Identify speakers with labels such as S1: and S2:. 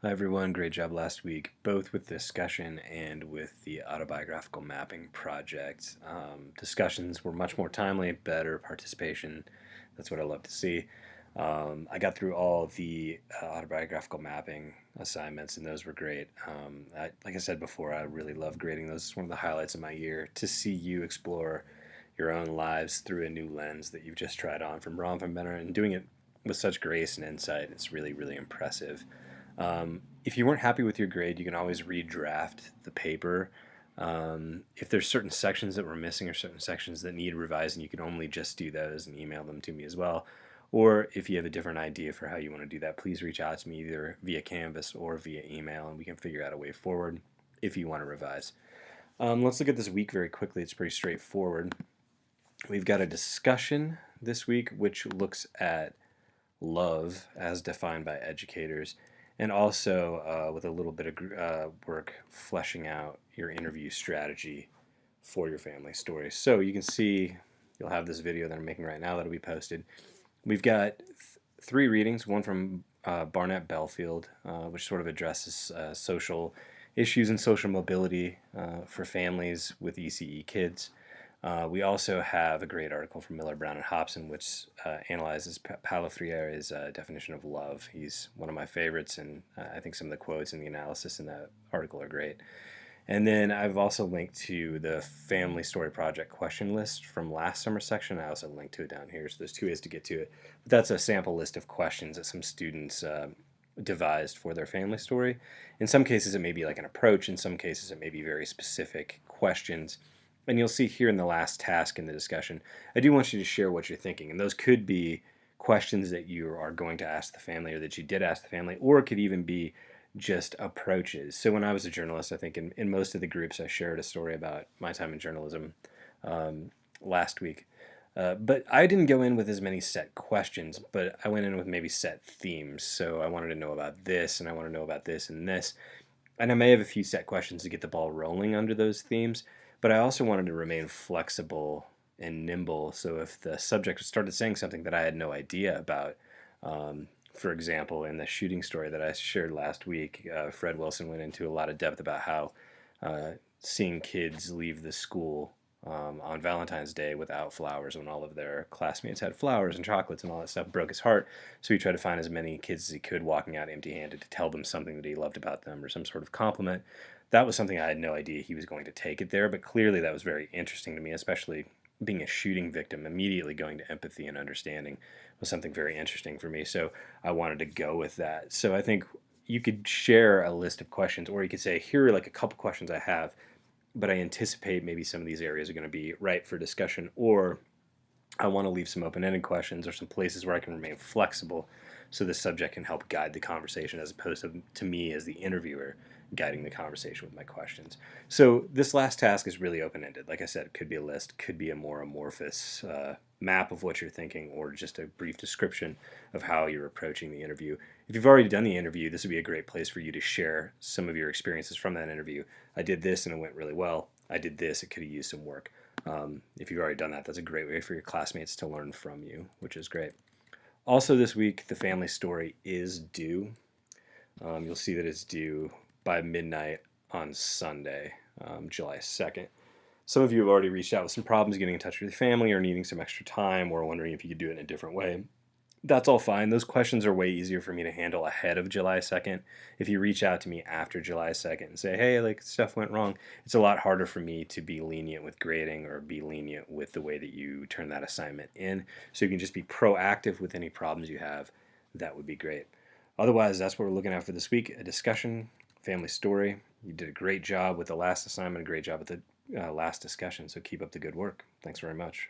S1: Hi everyone, great job last week, both with discussion and with the autobiographical mapping project. Discussions were much more timely, better participation. That's what I love to see. I got through all the autobiographical mapping assignments, and those were great. Like I said before, I really love grading those. It's one of the highlights of my year to see you explore your own lives through a new lens that you've just tried on from Ron from Benner and doing it with such grace and insight. It's really, really impressive. If you weren't happy with your grade, you can always redraft the paper. If there's certain sections that were missing or certain sections that need revising, you can only just do those and email them to me as well. Or if you have a different idea for how you want to do that, please reach out to me either via Canvas or via email, and we can figure out a way forward if you want to revise. Let's look at this week very quickly. It's pretty straightforward. We've got a discussion this week which looks at love as defined by educators, and also with a little bit of work fleshing out your interview strategy for your family story. So you can see, you'll have this video that I'm making right now that'll be posted. We've got three readings, one from Barnett Belfield, which sort of addresses social issues and social mobility for families with ECE kids. We also have a great article from Miller, Brown, and Hobson, which analyzes Paulo Freire's definition of love. He's one of my favorites, and I think some of the quotes and the analysis in that article are great. And then I've also linked to the Family Story Project question list from last summer section. I also linked to it down here, so there's two ways to get to it. But that's a sample list of questions that some students devised for their family story. In some cases, it may be like an approach. In some cases, it may be very specific questions. And you'll see here in the last task in the discussion, I do want you to share what you're thinking. And those could be questions that you are going to ask the family or that you did ask the family, or it could even be just approaches. So when I was a journalist, I think in most of the groups I shared a story about my time in journalism last week. But I didn't go in with as many set questions, but I went in with maybe set themes. So I wanted to know about this, and I want to know about this and this. And I may have a few set questions to get the ball rolling under those themes, but I also wanted to remain flexible and nimble. So if the subject started saying something that I had no idea about, for example, in the shooting story that I shared last week, Fred Wilson went into a lot of depth about how seeing kids leave the school on Valentine's Day without flowers when all of their classmates had flowers and chocolates and all that stuff broke his heart. So he tried to find as many kids as he could walking out empty-handed to tell them something that he loved about them or some sort of compliment. That was something I had no idea he was going to take it there, but clearly that was very interesting to me, especially being a shooting victim. Immediately going to empathy and understanding was something very interesting for me, so I wanted to go with that. So I think you could share a list of questions, or you could say, here are like a couple questions I have, but I anticipate maybe some of these areas are going to be right for discussion, or I want to leave some open-ended questions or some places where I can remain flexible so the subject can help guide the conversation as opposed to me as the interviewer guiding the conversation with my questions. So this last task is really open-ended. Like I said, it could be a list, could be a more amorphous map of what you're thinking, or just a brief description of how you're approaching the interview. If you've already done the interview, this would be a great place for you to share some of your experiences from that interview. I did this and it went really well. I did this, it could have used some work. If you've already done that, that's a great way for your classmates to learn from you, which is great. Also this week, the family story is due. You'll see that it's due by midnight on Sunday, July 2nd. Some of you have already reached out with some problems getting in touch with your family or needing some extra time or wondering if you could do it in a different way. That's all fine. Those questions are way easier for me to handle ahead of July 2nd. If you reach out to me after July 2nd and say, hey, like stuff went wrong, it's a lot harder for me to be lenient with grading or be lenient with the way that you turn that assignment in. So you can just be proactive with any problems you have. That would be great. Otherwise, that's what we're looking at for this week, a discussion, family story. You did a great job with the last assignment, a great job with the last discussion, so keep up the good work. Thanks very much.